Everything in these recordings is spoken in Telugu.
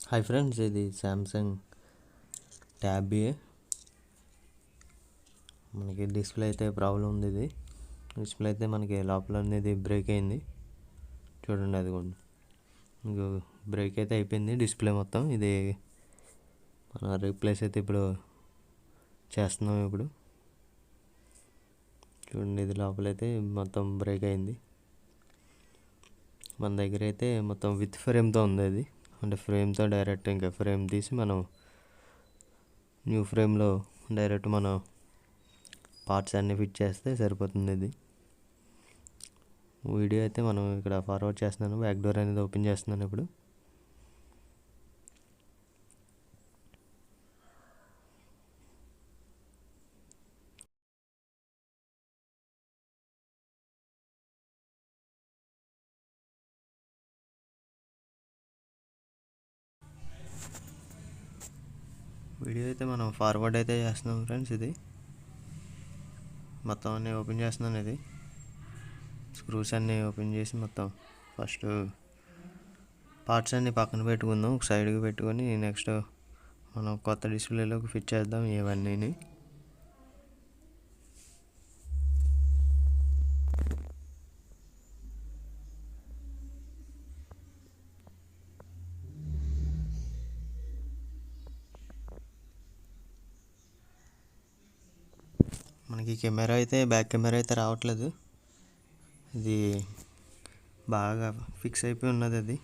హాయ్ ఫ్రెండ్స్, ఇది శాంసంగ్ ట్యాబ్ ఏ. మనకి డిస్ప్లే అయితే ప్రాబ్లం ఉంది. ఇది డిస్ప్లే అయితే మనకి లోపల అనేది బ్రేక్ అయింది. చూడండి, అది కూడా మీకు బ్రేక్ అయితే అయిపోయింది డిస్ప్లే మొత్తం. ఇది మనం రీప్లేస్ అయితే ఇప్పుడు చేస్తున్నాం. ఇప్పుడు చూడండి, ఇది లోపలైతే మొత్తం బ్రేక్ అయింది. మన దగ్గర అయితే మొత్తం విత్ ఫ్రేమ్తో ఉంది. అది అంటే ఫ్రేమ్తో డైరెక్ట్ ఇంకా ఫ్రేమ్ తీసి మనం న్యూ ఫ్రేమ్లో డైరెక్ట్ మనం పార్ట్స్ అన్నీ ఫిట్ చేస్తే సరిపోతుంది. ఇది వీడియో అయితే మనం ఇక్కడ ఫార్వర్డ్ చేస్తున్నాను. బ్యాక్ డోర్ అనేది ఓపెన్ చేస్తున్నాను. ఇప్పుడు వీడియో అయితే మనం ఫార్వర్డ్ అయితే చేస్తున్నాం ఫ్రెండ్స్. ఇది మొత్తం అన్నీ ఓపెన్ చేస్తున్నాను. ఇది స్క్రూస్ అన్నీ ఓపెన్ చేసి మొత్తం ఫస్ట్ పార్ట్స్ అన్నీ పక్కన పెట్టుకుందాం. ఒక సైడ్కి పెట్టుకొని నెక్స్ట్ మనం కొత్త డిస్ప్లేలోకి ఫిట్ చేద్దాం ఇవన్నీ. మనకి కెమెరా అయితే బ్యాక్ కెమెరా అయితే రావట్లేదు. ఇది బాగా ఫిక్స్ అయిపోయి ఉన్నది. అది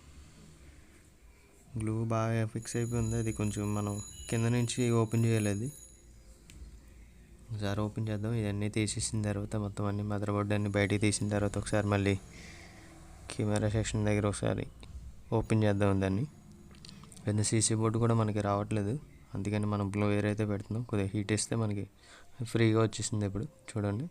గ్లూ బాగా ఫిక్స్ అయిపోయి ఉంది. అది కొంచెం మనం కింద నుంచి ఓపెన్ చేయాలి. అది ఒకసారి ఓపెన్ చేద్దాం. ఇవన్నీ తీసేసిన తర్వాత మొత్తం అన్ని మదర్ బోర్డ్ అన్ని బయటికి తీసిన తర్వాత ఒకసారి మళ్ళీ కెమెరా సెక్షన్ దగ్గర ఒకసారి ఓపెన్ చేద్దాం దాన్ని. పెద్ద సీసీ బోర్డు కూడా మనకి రావట్లేదు. అందుకని మనం బ్లో ఎయిర్ అయితే పెడుతున్నాం. కొద్దిగా హీట్ ఇస్తే మనకి ఫ్రీగా వచ్చేసింది. ఇప్పుడు చూడండి,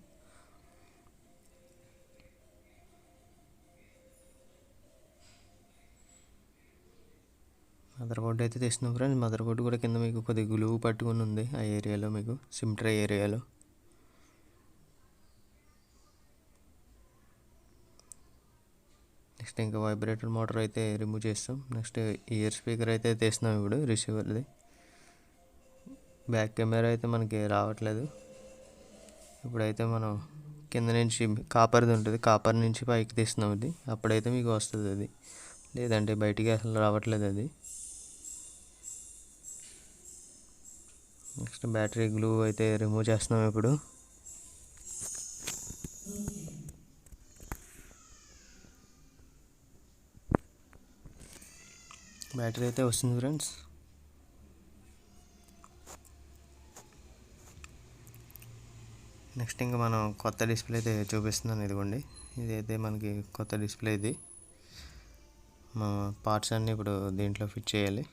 మదర్ బోర్డు అయితే తీస్తున్నాం ఫ్రెండ్స్. మదర్ బోర్డు కూడా కింద మీకు కొద్దిగా గ్లూ పట్టుకుని ఉంది. ఆ ఏరియాలో మీకు సిమ్ ట్రే ఏరియాలో నెక్స్ట్ ఇంకా వైబ్రేటర్ మోటార్ అయితే రిమూవ్ చేస్తాం. నెక్స్ట్ ఇయర్ స్పీకర్ అయితే తీస్తున్నాం. ఇప్పుడు రిసీవర్ది బ్యాక్ కెమెరా అయితే మనకి రావట్లేదు. ఇప్పుడైతే మనం కింద నుంచి కాపర్ది ఉంటుంది, కాపర్ నుంచి పైకి తీస్తున్నాం. ఇది అప్పుడైతే మీకు వస్తుంది. అది లేదంటే బయటికి అసలు రావట్లేదు. అది నెక్స్ట్ బ్యాటరీ గ్లూ అయితే రిమూవ్ చేస్తున్నాం. ఇప్పుడు బ్యాటరీ అయితే వస్తుంది ఫ్రెండ్స్. నెక్స్ట్ ఇంకా మనం కొత్త డిస్ప్లే అయితే చూపిస్తున్నాను. ఇదిగోండి, ఇదైతే మనకి కొత్త డిస్ప్లే. ఇది మా పార్ట్స్ అన్నీ ఇప్పుడు దీంట్లో ఫిట్ చేయాలి.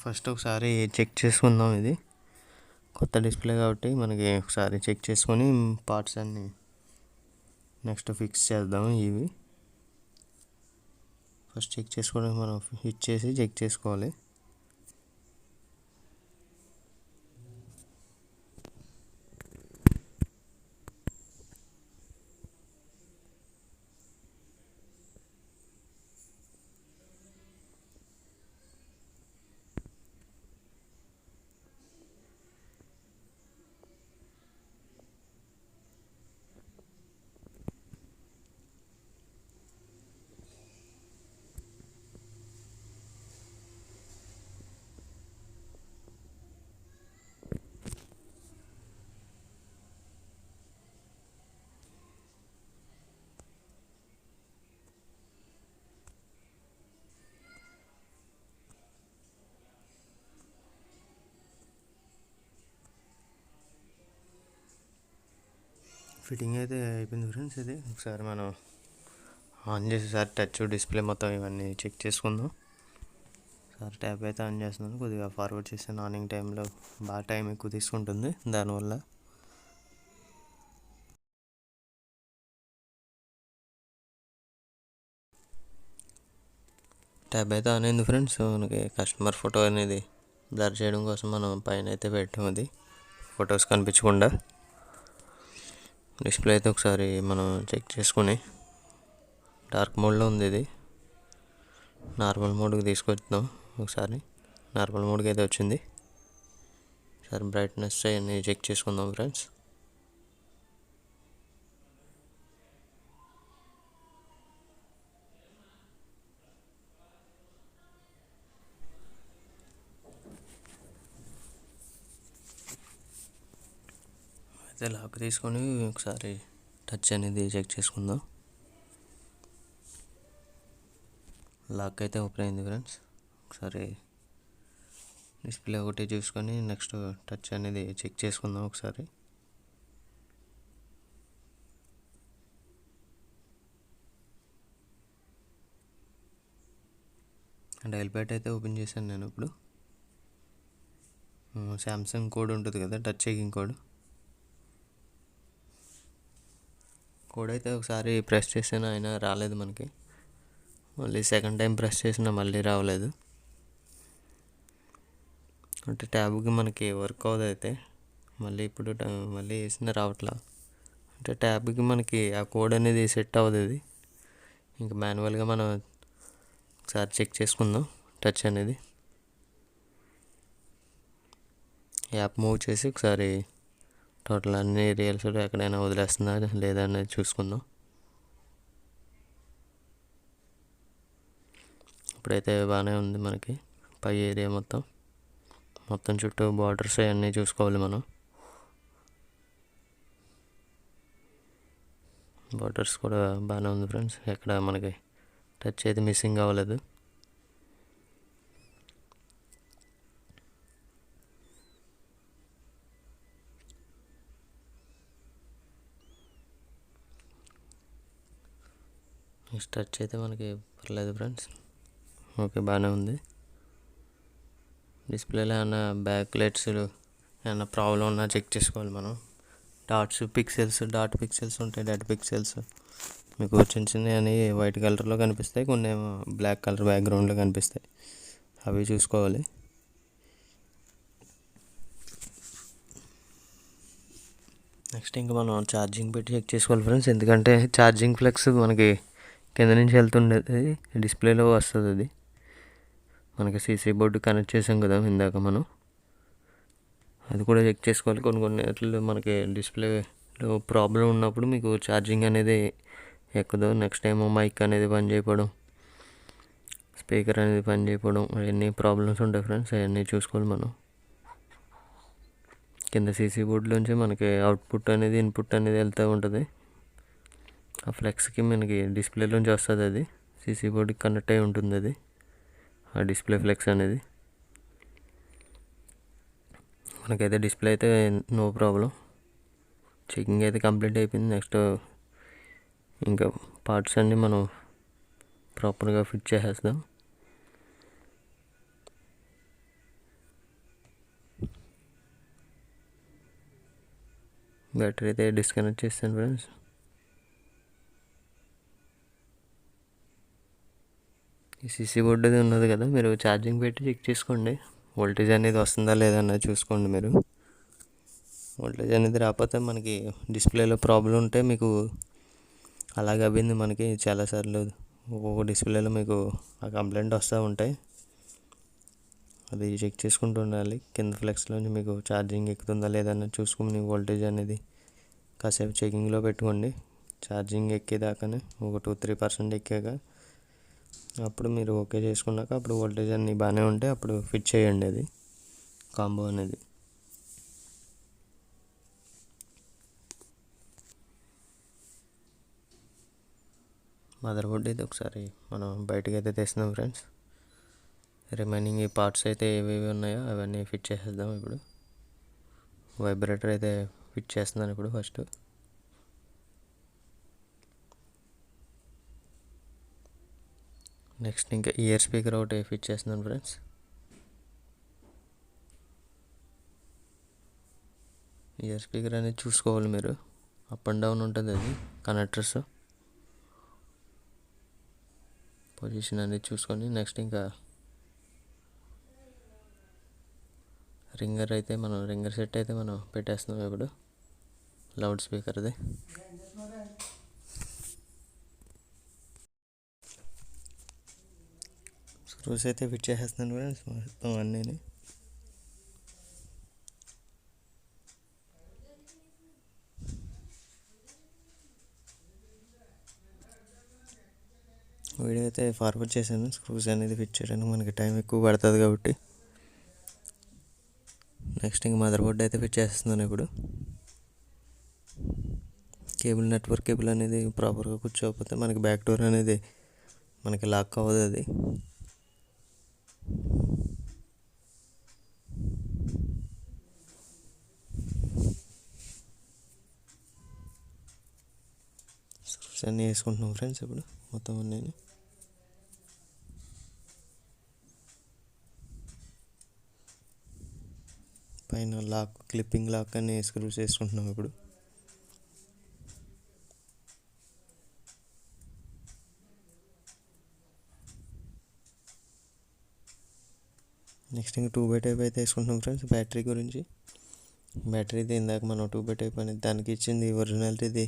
ఫస్ట్ ఒకసారి చెక్ చేసుకుందాం. ఇది కొత్త డిస్ప్లే కాబట్టి మనకి ఒకసారి చెక్ చేసుకొని పార్ట్స్ అన్నీ నెక్స్ట్ ఫిక్స్ చేద్దాం. ఇవి ఫస్ట్ చెక్ చేసుకోవడానికి మనం హిట్ చేసి చెక్ చేసుకోవాలి. ఫిట్టింగ్ అయితే అయిపోయింది ఫ్రెండ్స్. ఇది ఒకసారి మనం ఆన్ చేసేసారి టచ్ డిస్ప్లే మొత్తం ఇవన్నీ చెక్ చేసుకుందాం. సార్ ట్యాబ్ అయితే ఆన్ చేస్తున్నాను. కొద్దిగా ఫార్వర్డ్ చేస్తాను. ఆనింగ్ టైంలో బాగా టైం ఎక్కువ తీసుకుంటుంది, దానివల్ల ట్యాబ్ అయితే ఆన్ అయింది ఫ్రెండ్స్. మనకి కస్టమర్ ఫోటో అనేది బ్లర్ చేయడం కోసం మనం పైన అయితే పెట్టాం. అది ఫొటోస్ కనిపించకుండా డిస్ప్లే అయితే ఒకసారి మనం చెక్ చేసుకుని, డార్క్ మోడ్లో ఉంది, ఇది నార్మల్ మోడ్కి తీసుకొచ్చాం. ఒకసారి నార్మల్ మోడ్కి అయితే వచ్చింది. ఒకసారి బ్రైట్నెస్ అన్నీ చెక్ చేసుకుందాం ఫ్రెండ్స్. అయితే లాక్ తీసుకొని ఒకసారి టచ్ అనేది చెక్ చేసుకుందాం. లాక్ అయితే ఓపెన్ అయింది ఫ్రెండ్స్. ఒకసారి డిస్ప్లే ఒకటి చూసుకొని నెక్స్ట్ టచ్ అనేది చెక్ చేసుకుందాం ఒకసారి. డైల్ ప్యాడ్ అయితే ఓపెన్ చేశాను నేను ఇప్పుడు. శాంసంగ్ కోడ్ ఉంటుంది కదా, టచ్ చెకింగ్ కోడ్ అయితే ఒకసారి ప్రెస్ చేసాను, అయినా రాలేదు మనకి. మళ్ళీ సెకండ్ టైం ప్రెస్ చేసినా మళ్ళీ రావలేదు. అంటే ట్యాబ్కి మనకి వర్క్ అవ్వదు. అయితే మళ్ళీ ఇప్పుడు మళ్ళీ వేసిన రావట్లా. అంటే ట్యాబ్కి మనకి ఆ కోడ్ అనేది సెట్ అవ్వదు. ఇది ఇంకా మాన్యువల్గా మనం ఒకసారి చెక్ చేసుకుందాం. టచ్ అనేది యాప్ మూవ్ చేసి ఒకసారి టోటల్ అన్ని ఏరియాస్ ఎక్కడైనా వదిలేస్తుందా లేదా అనేది చూసుకుందాం. ఇప్పుడైతే బాగానే ఉంది మనకి. పై ఏరియా మొత్తం చుట్టూ బార్డర్స్ అవన్నీ చూసుకోవాలి మనం. బార్డర్స్ కూడా బాగానే ఉంది ఫ్రెండ్స్. ఎక్కడ మనకి టచ్ అయితే మిస్సింగ్ అవ్వలేదు. నెక్స్ట్ టచ్ అయితే మనకి పర్లేదు ఫ్రెండ్స్. ఓకే, బాగానే ఉంది. డిస్ప్లేలో ఏమైనా బ్యాక్ లైట్స్ ఏమైనా ప్రాబ్లం ఉన్నా చెక్ చేసుకోవాలి మనం. డాట్ పిక్సెల్స్ ఉంటాయి, డెడ్ పిక్సెల్స్ మీకు చిన్న చిన్నవి అని వైట్ కలర్లో కనిపిస్తాయి, కొన్ని ఏమో బ్లాక్ కలర్ బ్యాక్గ్రౌండ్లో కనిపిస్తాయి. అవి చూసుకోవాలి. నెక్స్ట్ ఇంకా మనం ఛార్జింగ్ పెట్టి చెక్ చేసుకోవాలి ఫ్రెండ్స్. ఎందుకంటే ఛార్జింగ్ ఫ్లెక్స్ మనకి కింద నుంచి వెళ్తుండేది, డిస్ప్లేలో వస్తుంది. అది మనకి సీసీ బోర్డు కనెక్ట్ చేసాం కదా ఇందాక మనం, అది కూడా చెక్ చేసుకోవాలి. కొన్ని మనకి డిస్ప్లేలో ప్రాబ్లం ఉన్నప్పుడు మీకు ఛార్జింగ్ అనేది ఎక్కదు. నెక్స్ట్ టైం మైక్ అనేది పని చేయకపోవడం, స్పీకర్ అనేది పని చేయకపోవడం, అవన్నీ ప్రాబ్లమ్స్ ఉంటాయి ఫ్రెండ్స్. అవన్నీ చూసుకోవాలి మనం. కింద సీసీ బోర్డులోంచి మనకి అవుట్పుట్ అనేది ఇన్పుట్ అనేది వెళ్తూ ఉంటుంది. ఆ ఫ్లెక్స్కి మనకి డిస్ప్లేలోంచి వస్తుంది. అది సీసీ బోర్డుకి కనెక్ట్ అయి ఉంటుంది. అది ఆ డిస్ప్లే ఫ్లెక్స్ అనేది మనకైతే డిస్ప్లే అయితే నో ప్రాబ్లం. చెకింగ్ అయితే కంప్లీట్ అయిపోయింది. నెక్స్ట్ ఇంకా పార్ట్స్ అన్నీ మనం ప్రాపర్గా ఫిట్ చేసేస్తాం. బ్యాటరీ అయితే డిస్కనెక్ట్ చేస్తాను ఫ్రెండ్స్. ఈ సీసీ బోర్డు అది ఉన్నది కదా, మీరు ఛార్జింగ్ పెట్టి చెక్ చేసుకోండి. వోల్టేజ్ అనేది వస్తుందా లేదా అన్నది చూసుకోండి మీరు. వోల్టేజ్ అనేది రాకపోతే మనకి డిస్ప్లేలో ప్రాబ్లం ఉంటే మీకు అలాగే అవ్వింది మనకి చాలాసార్లు. ఒక్కొక్క డిస్ప్లేలో మీకు ఆ కంప్లైంట్ వస్తూ ఉంటాయి. అది చెక్ చేసుకుంటూ ఉండాలి. కింద ఫ్లెక్స్లోంచి మీకు ఛార్జింగ్ ఎక్కుతుందా లేదా అన్నది చూసుకుని వోల్టేజ్ అనేది కాసేపు చెకింగ్లో పెట్టుకోండి. ఛార్జింగ్ ఎక్కేదాకానే ఒక 2-3% ఎక్కాక అప్పుడు మీరు ఓకే చేసుకున్నాక అప్పుడు వోల్టేజ్ అన్నీ బాగానే ఉంటే అప్పుడు ఫిట్ చేయండి అది కాంబో అనేది. మదర్ బోర్డ్ అయితే ఒకసారి మనం బయటకు అయితే తెస్తున్నాం ఫ్రెండ్స్. రిమైనింగ్ ఈ పార్ట్స్ అయితే ఏవేవి ఉన్నాయో అవన్నీ ఫిట్ చేసేద్దాం ఇప్పుడు. వైబ్రేటర్ అయితే ఫిట్ చేస్తున్నాను ఇప్పుడు ఫస్ట్. నెక్స్ట్ ఇంకా ఇయర్ స్పీకర్ ఒకటి ఫిట్ చేస్తున్నాను ఫ్రెండ్స్. ఇయర్ స్పీకర్ అనేది చూసుకోవాలి మీరు, అప్ అండ్ డౌన్ ఉంటుంది అది కనెక్టర్స్. పొజిషన్ అనేది చూసుకొని నెక్స్ట్ ఇంకా రింగర్ సెట్ అయితే మనం పెట్టేస్తున్నాం ఇప్పుడు లౌడ్ స్పీకర్ది. స్క్రూస్ అయితే ఫిట్ చేసేస్తున్నాను ఫ్రెండ్స్ మొత్తం అన్నీ. వీడియో అయితే ఫార్వర్డ్ చేశాను స్క్రూస్ అనేది ఫిట్ చేయడానికి, మనకి టైం ఎక్కువ పడుతుంది కాబట్టి. నెక్స్ట్ ఇంక మదర్ బోర్డ్ అయితే ఫిట్ చేస్తున్నాను ఇప్పుడు. నెట్వర్క్ కేబుల్ అనేది ప్రాపర్గా కూర్చోకపోతే మనకి బ్యాక్ డోర్ అనేది మనకి లాక్ అవ్వదు అది. స్క్రూస్ అన్నీ వేసుకుంటున్నాం ఫ్రెండ్స్ ఇప్పుడు మొత్తం అన్నీ. పైన క్లిప్పింగ్ లాక్ అన్ని స్క్రూస్ వేసుకుంటున్నాం ఇప్పుడు. నెక్స్ట్ ఇంకా 2x టైప్ అయితే వేసుకుంటున్నాం ఫ్రెండ్స్. బ్యాటరీది ఇందాక మనం 2x టైప్ అనేది దానికి ఇచ్చింది ఒరిజినాలిటీది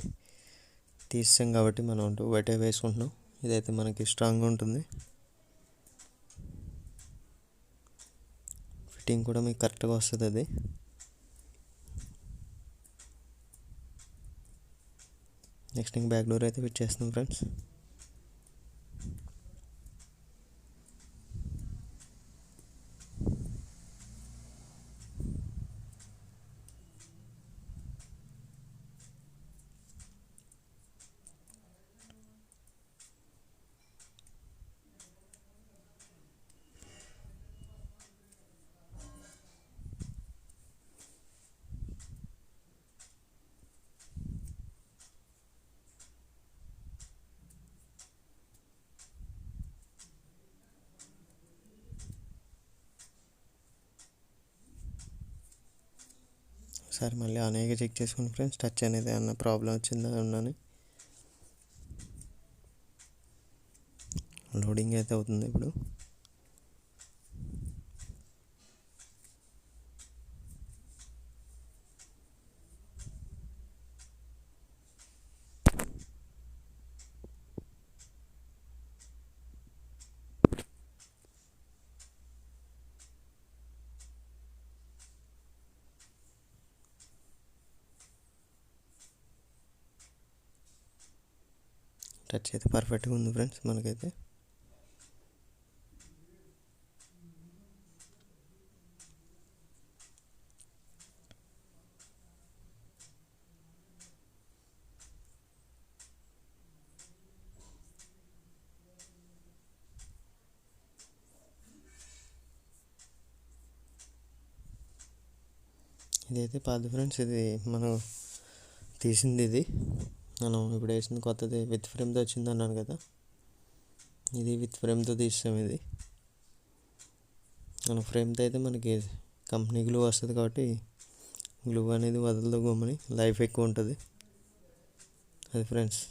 తీసాం కాబట్టి మనం 2x టైప్ వేసుకుంటున్నాం. ఇదైతే మనకి స్ట్రాంగ్గా ఉంటుంది, ఫిట్టింగ్ కూడా మీకు కరెక్ట్గా వస్తుంది అది. నెక్స్ట్ ఇంక బ్యాక్ డోర్ అయితే ఫిట్ చేస్తున్నాం ఫ్రెండ్స్. ఒకసారి మళ్ళీ అనేక చెక్ చేసుకోండి ఫ్రెండ్స్, టచ్ అనేది ఏమన్నా ప్రాబ్లం వచ్చిందా ఉన్నాను. లోడింగ్ అయితే అవుతుంది ఇప్పుడు. టచ్ అయితే పర్ఫెక్ట్గా ఉంది ఫ్రెండ్స్ మనకైతే. ఇదైతే పాత ఫ్రెండ్స్, ఇది మనం తీసింది, ఇది మనం ఇప్పుడు వేసింది కొత్తది విత్ ఫ్రేమ్తో వచ్చింది అన్నాను కదా, ఇది విత్ ఫ్రేమ్తో తీసాం. ఇది మనం ఫ్రేమ్తో అయితే మనకి కంపెనీ గ్లూ వస్తుంది కాబట్టి గ్లూ అనేది వదలదు, గమ్ముని లైఫ్ ఎక్కువ ఉంటుంది అది ఫ్రెండ్స్.